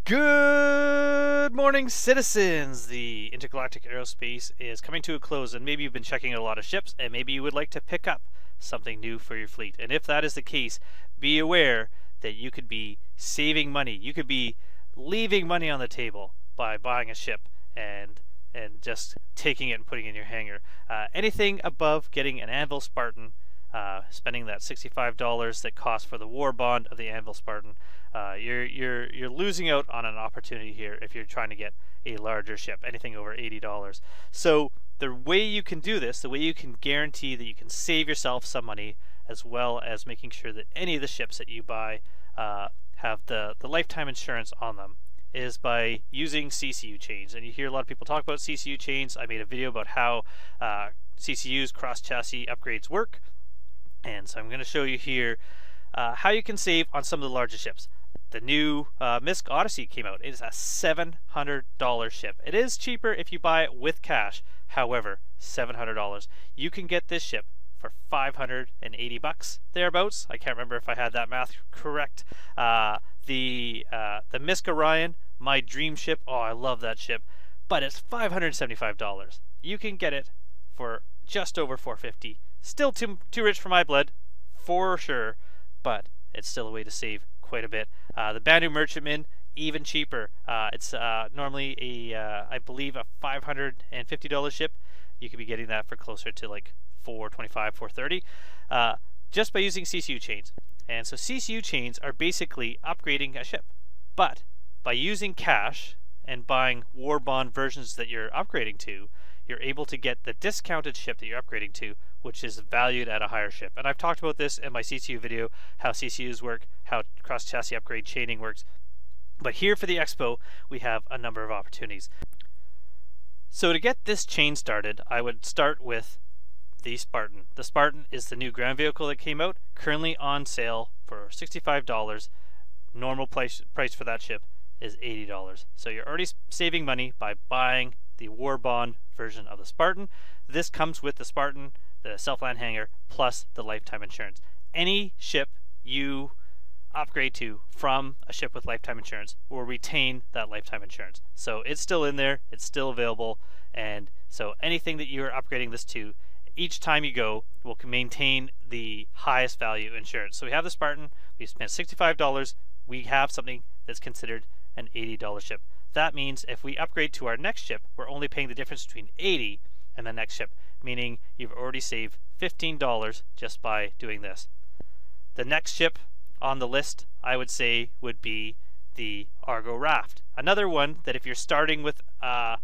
Good morning, citizens! The intergalactic aerospace is coming to a close, and maybe you've been checking a lot of ships, and maybe you would like to pick up something new for your fleet. And if that is the case, be aware that you could be saving money. You could be leaving money on the table by buying a ship and just taking it and putting it in your hangar. Anything above getting an Anvil Spartan, spending that $65 that costs for the war bond of the Anvil Spartan, you're losing out on an opportunity here if you're trying to get a larger ship, anything over $80. So the way you can do this, the way you can guarantee that you can save yourself some money, as well as making sure that any of the ships that you buy have the lifetime insurance on them, is by using CCU chains. And you hear a lot of people talk about CCU chains. I made a video about how CCU's cross-chassis upgrades work. And so I'm going to show you here how you can save on some of the larger ships. The new MISC Odyssey came out. It is a $700 ship. It is cheaper if you buy it with cash. However, $700. You can get this ship for $580 thereabouts. I can't remember if I had that math correct. The MISC Orion, my dream ship. Oh, I love that ship, but it's $575. You can get it for just over $450. Still too rich for my blood, for sure, but it's still a way to save quite a bit. The Banu Merchantman, even cheaper. It's normally I believe a $550 ship. You could be getting that for closer to like $425, $430, just by using CCU chains. And so CCU chains are basically upgrading a ship, but by using cash and buying war bond versions that you're upgrading to, you're able to get the discounted ship that you're upgrading to, which is valued at a higher ship. And I've talked about this in my CCU video, how CCUs work, how cross-chassis upgrade chaining works. But here for the Expo, we have a number of opportunities. So to get this chain started, I would start with the Spartan. The Spartan is the new ground vehicle that came out, currently on sale for $65. Normal price for that ship is $80. So you're already saving money by buying the war bond version of the Spartan. This comes with the Spartan, the self-land hangar, plus the lifetime insurance. Any ship you upgrade to from a ship with lifetime insurance will retain that lifetime insurance. So it's still in there, it's still available, and so anything that you're upgrading this to, each time you go, will maintain the highest value insurance. So we have the Spartan, we spent $65, we have something that's considered an $80 ship. That means if we upgrade to our next ship, we're only paying the difference between $80 and the next ship, meaning you've already saved $15 just by doing this. The next ship on the list, I would say, would be the Argo Raft. Another one that if you're starting with a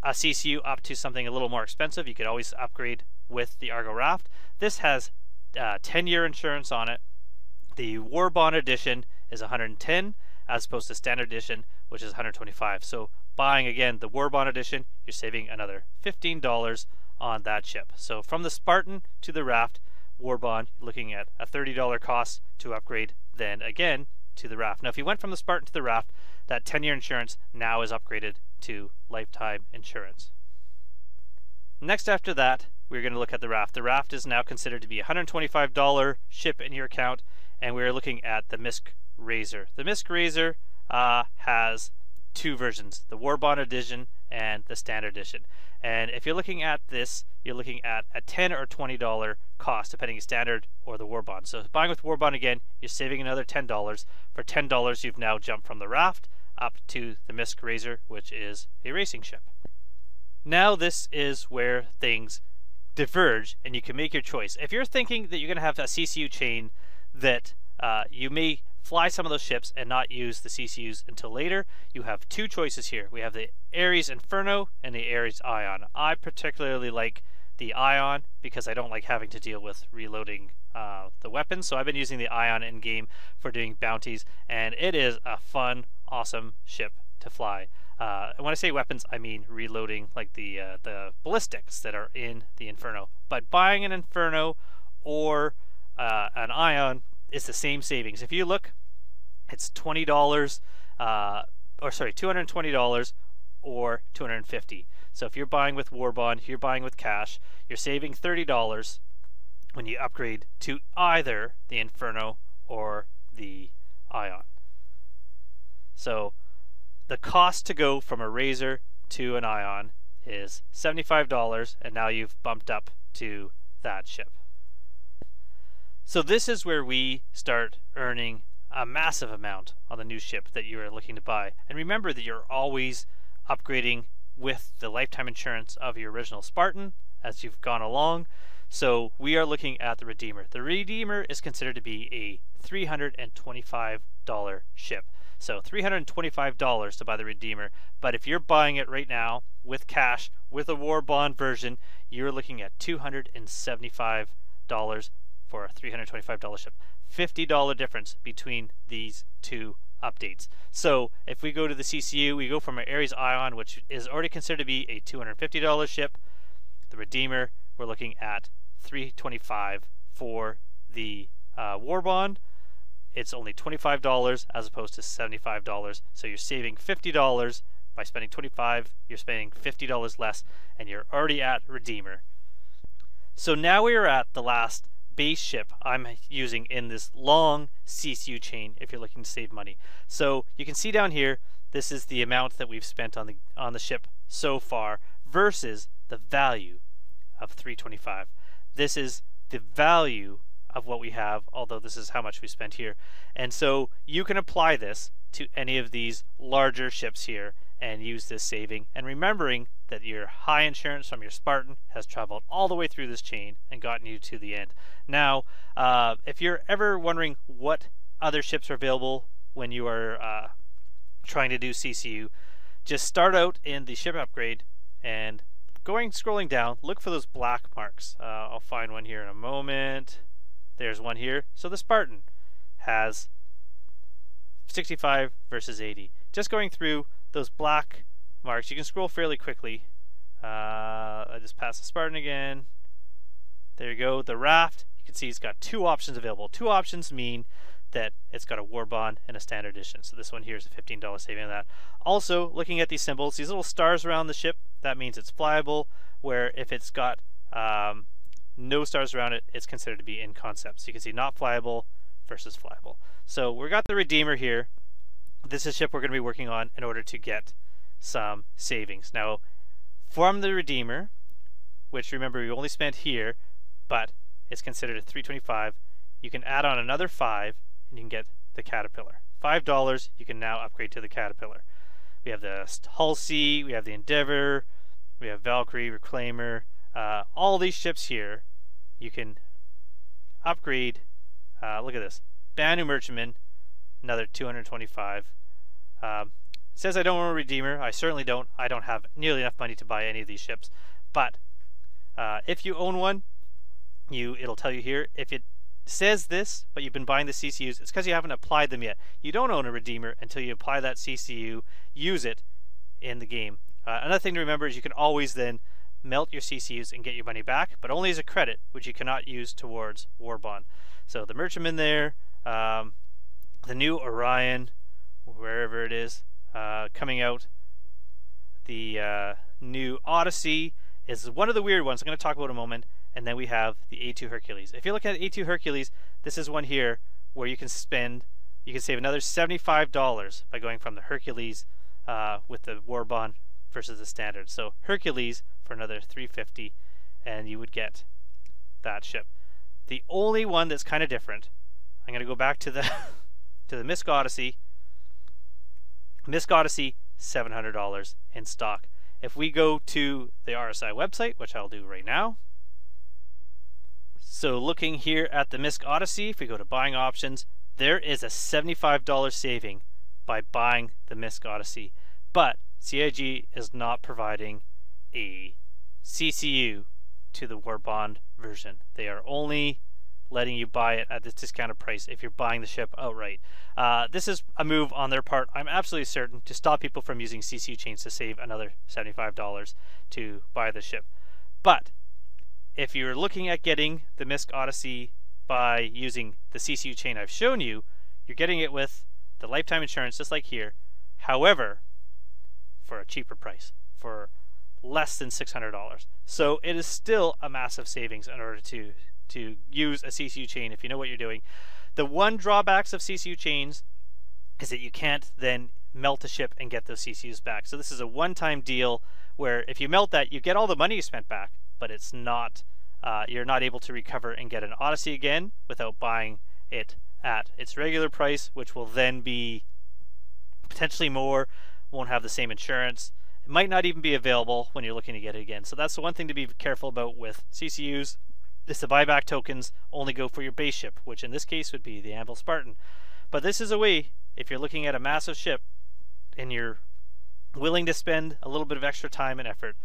CCU up to something a little more expensive, you could always upgrade with the Argo Raft. This has 10-year insurance on it. The War Bond Edition is $110 as opposed to Standard Edition, which is $125. So buying again the War Bond Edition, you're saving another $15 on that ship. So from the Spartan to the Raft, War Bond, you're looking at a $30 cost to upgrade, then again to the Raft. Now if you went from the Spartan to the Raft, that 10-year insurance now is upgraded to lifetime insurance. Next after that, we're going to look at the Raft. The Raft is now considered to be a $125 ship in your account, and we're looking at the MISC Razor. The MISC Razor has two versions, the War Bond Edition and the Standard Edition. And if you're looking at this, you're looking at a $10 or $20 cost, depending on Standard or the War Bond. So buying with War Bond again, you're saving another $10. For $10, you've now jumped from the Raft up to the MISC Razor, which is a racing ship. Now this is where things diverge, and you can make your choice. If you're thinking that you're going to have a CCU chain that you may fly some of those ships and not use the CCUs until later, you have two choices here. We have the Ares Inferno and the Ares Ion. I particularly like the Ion because I don't like having to deal with reloading the weapons, so I've been using the Ion in game for doing bounties, and it is a fun, awesome ship to fly. And when I say weapons, I mean reloading, like the ballistics that are in the Inferno. But buying an Inferno or an Ion is the same savings. If you look, it's $220 or $250. So if you're buying with War Bond, you're buying with cash, you're saving $30 when you upgrade to either the Inferno or the Ion. So the cost to go from a Razor to an Ion is $75, and now you've bumped up to that ship. So this is where we start earning a massive amount on the new ship that you are looking to buy. And remember that you're always upgrading with the lifetime insurance of your original Spartan as you've gone along. So we are looking at the Redeemer. The Redeemer is considered to be a $325 ship. So $325 to buy the Redeemer. But if you're buying it right now with cash, with a war bond version, you're looking at $275 for a $325 ship. $50 difference between these two updates. So if we go to the CCU, we go from an Ares Ion, which is already considered to be a $250 ship. The Redeemer, we're looking at $325 for the war bond. It's only $25 as opposed to $75. So you're saving $50 by spending $25. You're spending $50 less, and you're already at Redeemer. So now we are at the last base ship I'm using in this long CCU chain if you're looking to save money. So you can see down here, this is the amount that we've spent on the ship so far versus the value of $325. This is the value of what we have, although this is how much we spent here. And so you can apply this to any of these larger ships here and use this saving, and remembering that your high insurance from your Spartan has traveled all the way through this chain and gotten you to the end. Now, if you're ever wondering what other ships are available when you are trying to do CCU, just start out in the ship upgrade and scrolling down, look for those black marks. I'll find one here in a moment. There's one here. So the Spartan has 65 versus 80. Just going through those black marks, you can scroll fairly quickly. I just passed the Spartan again. There you go. The Raft, you can see it's got two options available. Two options mean that it's got a war bond and a standard edition. So this one here is a $15 saving on that. Also, looking at these symbols, these little stars around the ship, that means it's flyable, where if it's got no stars around it, it's considered to be in concept. So you can see not flyable versus flyable. So we've got the Redeemer here. This is a ship we're going to be working on in order to get some savings. Now, from the Redeemer, which remember we only spent here, but it's considered a $325, you can add on another $5 and you can get the Caterpillar. $5, you can now upgrade to the Caterpillar. We have the Hull C, we have the Endeavor, we have Valkyrie, Reclaimer, all these ships here you can upgrade. Look at this, Banu Merchantman, another $225. It says I don't want a Redeemer. I certainly don't. I don't have nearly enough money to buy any of these ships. But if you own one, it'll tell you here. If it says this, but you've been buying the CCUs, it's because you haven't applied them yet. You don't own a Redeemer until you apply that CCU, use it in the game. Another thing to remember is you can always then melt your CCUs and get your money back, but only as a credit, which you cannot use towards war bond. So the Merchantman there, the new Orion, wherever it is, coming out. The new Odyssey is one of the weird ones I'm going to talk about in a moment. And then we have the A2 Hercules. If you look at A2 Hercules, this is one here where you can save another $75 by going from the Hercules with the war bond versus the standard. So Hercules for another $350, and you would get that ship. The only one that's kind of different, I'm going to go back to the to the Misk Odyssey. Misk Odyssey, $700 in stock. If we go to the RSI website, which I'll do right now. So looking here at the Misk Odyssey, if we go to buying options, there is a $75 saving by buying the Misk Odyssey. But CIG is not providing a CCU to the war bond version. They are only letting you buy it at this discounted price if you're buying the ship outright. This is a move on their part, I'm absolutely certain, to stop people from using CCU chains to save another $75 to buy the ship. But if you're looking at getting the Misk Odyssey by using the CCU chain I've shown you, you're getting it with the lifetime insurance just like here. However, for a cheaper price, for less than $600. So it is still a massive savings in order to use a CCU chain if you know what you're doing. The one drawbacks of CCU chains is that you can't then melt a ship and get those CCUs back. So this is a one-time deal where if you melt that, you get all the money you spent back, but it's not you're not able to recover and get an Odyssey again without buying it at its regular price, which will then be potentially more, won't have the same insurance. It might not even be available when you're looking to get it again. So that's the one thing to be careful about with CCUs. Is the buyback tokens only go for your base ship, which in this case would be the Anvil Spartan. But this is a way, if you're looking at a massive ship and you're willing to spend a little bit of extra time and effort,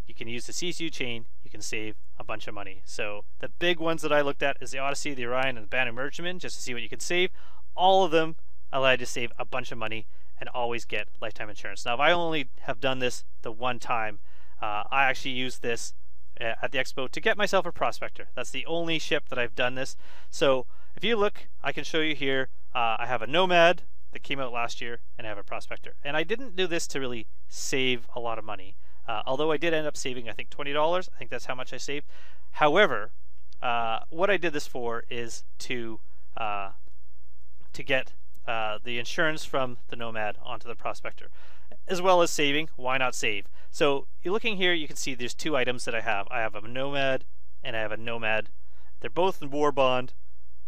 you can use the CCU chain, you can save a bunch of money. So the big ones that I looked at is the Odyssey, the Orion, and the Banu Merchantman, just to see what you can save. All of them allow you to save a bunch of money and always get lifetime insurance. Now, if I only have done this the one time, I actually used this at the expo to get myself a prospector. That's the only ship that I've done this. So if you look, I can show you here, I have a Nomad that came out last year and I have a prospector. And I didn't do this to really save a lot of money. Although I did end up saving, I think, $20. I think that's how much I saved. However, what I did this for is to get the insurance from the Nomad onto the prospector, as well as saving. Why not save? So you're looking here, you can see there's two items that I have. I have a Nomad and I have a Nomad. They're both in War Bond.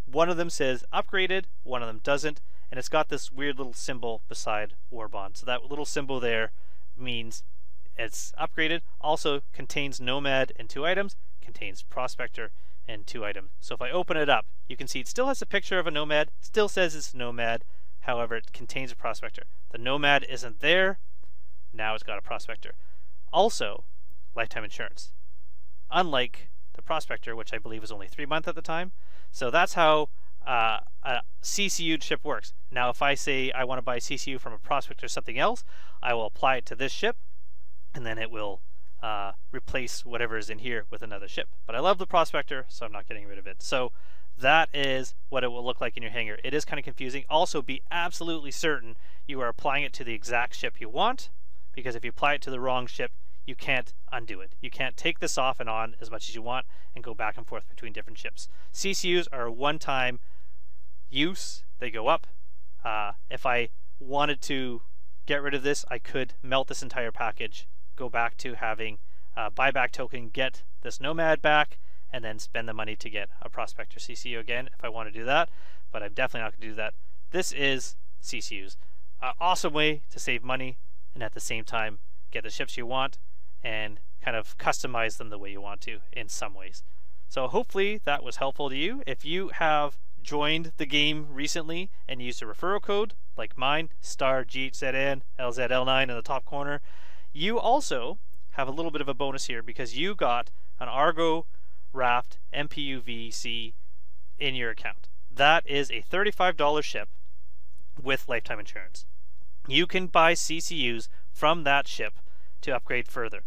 One of them says upgraded, one of them doesn't, and it's got this weird little symbol beside War Bond. So that little symbol there means it's upgraded. Also contains Nomad and 2 items, contains Prospector and 2 items. So if I open it up, you can see it still has a picture of a Nomad, still says it's Nomad, however it contains a Prospector. The Nomad isn't there, now it's got a Prospector. Also, lifetime insurance. Unlike the Prospector, which I believe was only 3 months at the time. So that's how a CCU ship works. Now if I say I want to buy CCU from a Prospector or something else, I will apply it to this ship, and then it will replace whatever is in here with another ship. But I love the Prospector, so I'm not getting rid of it. So that is what it will look like in your hangar. It is kind of confusing. Also, be absolutely certain you are applying it to the exact ship you want, because if you apply it to the wrong ship, you can't undo it. You can't take this off and on as much as you want and go back and forth between different ships. CCUs are a one-time use. They go up. If I wanted to get rid of this, I could melt this entire package, go back to having a buyback token, get this Nomad back, and then spend the money to get a Prospector CCU again if I want to do that. But I'm definitely not going to do that. This is CCUs. An awesome way to save money and at the same time get the ships you want and kind of customize them the way you want to in some ways. So hopefully that was helpful to you. If you have joined the game recently and used a referral code like mine, star GHZN LZL9 in the top corner, you also have a little bit of a bonus here because you got an Argo Raft MPUVC in your account. That is a $35 ship with lifetime insurance. You can buy CCUs from that ship to upgrade further.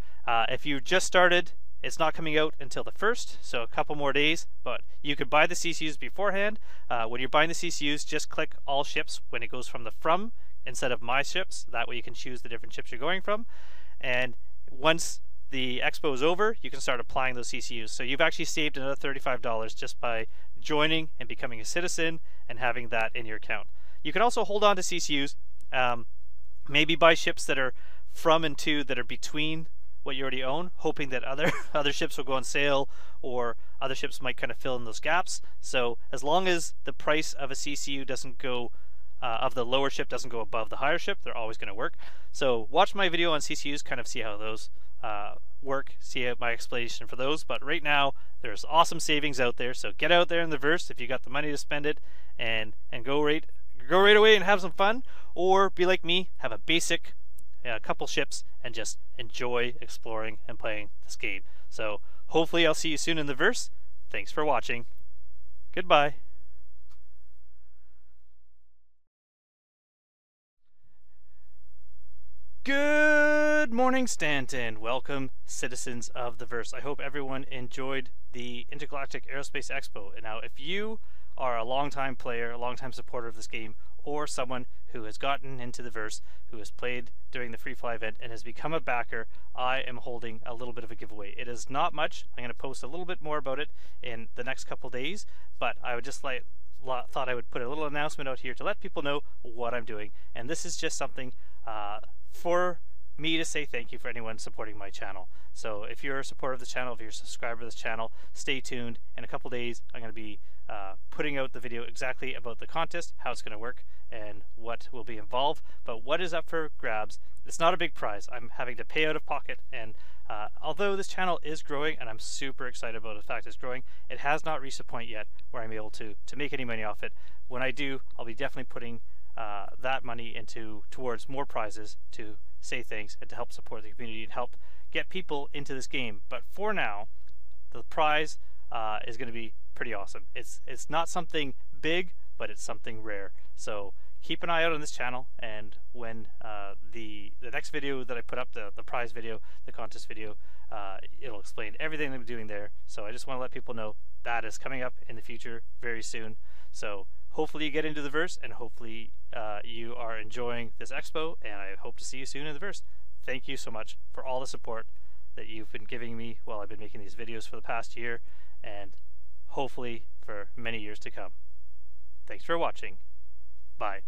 If you just started, it's not coming out until the 1st, so a couple more days, but you could buy the CCUs beforehand. When you're buying the CCUs, just click all ships when it goes from the from instead of my ships. That way you can choose the different ships you're going from. And once the expo is over, you can start applying those CCUs. So you've actually saved another $35 just by joining and becoming a citizen and having that in your account. You can also hold on to CCUs, maybe buy ships that are from and to that are between what you already own, hoping that other ships will go on sale or other ships might kind of fill in those gaps. So as long as the price of a CCU doesn't go of the lower ship doesn't go above the higher ship, they're always going to work. So watch my video on CCUs, kind of see how those work, see my explanation for those. But right now there's awesome savings out there, so get out there in the verse if you got the money to spend it and go right away and have some fun, or be like me, have a basic couple ships and just enjoy exploring and playing this game. So hopefully I'll see you soon in the verse. Thanks for watching. Goodbye. Good morning, Stanton. Welcome, citizens of the verse. I hope everyone enjoyed the Intergalactic Aerospace Expo. And now if you are a longtime player, a longtime supporter of this game, or someone who has gotten into the verse, who has played during the free fly event and has become a backer, I am holding a little bit of a giveaway. It is not much. I'm going to post a little bit more about it in the next couple days, but I would just thought I would put a little announcement out here to let people know what I'm doing. And this is just something for me to say thank you for anyone supporting my channel. So if you're a supporter of the channel, if you're a subscriber to this channel, stay tuned. In a couple days, I'm going to be putting out the video exactly about the contest, how it's going to work, and what will be involved. But what is up for grabs? It's not a big prize. I'm having to pay out of pocket, and although this channel is growing, and I'm super excited about the fact it's growing, it has not reached a point yet where I'm able to make any money off it. When I do, I'll be definitely putting that money towards more prizes to say things and to help support the community and help get people into this game. But for now, the prize is going to be pretty awesome. It's not something big, but it's something rare. So keep an eye out on this channel, and when the next video that I put up, the prize video, the contest video, it'll explain everything I'm doing there. So I just want to let people know that is coming up in the future very soon. So hopefully you get into the verse, and hopefully you are enjoying this expo, and I hope to see you soon in the verse. Thank you so much for all the support that you've been giving me while I've been making these videos for the past year, and hopefully for many years to come. Thanks for watching. Bye.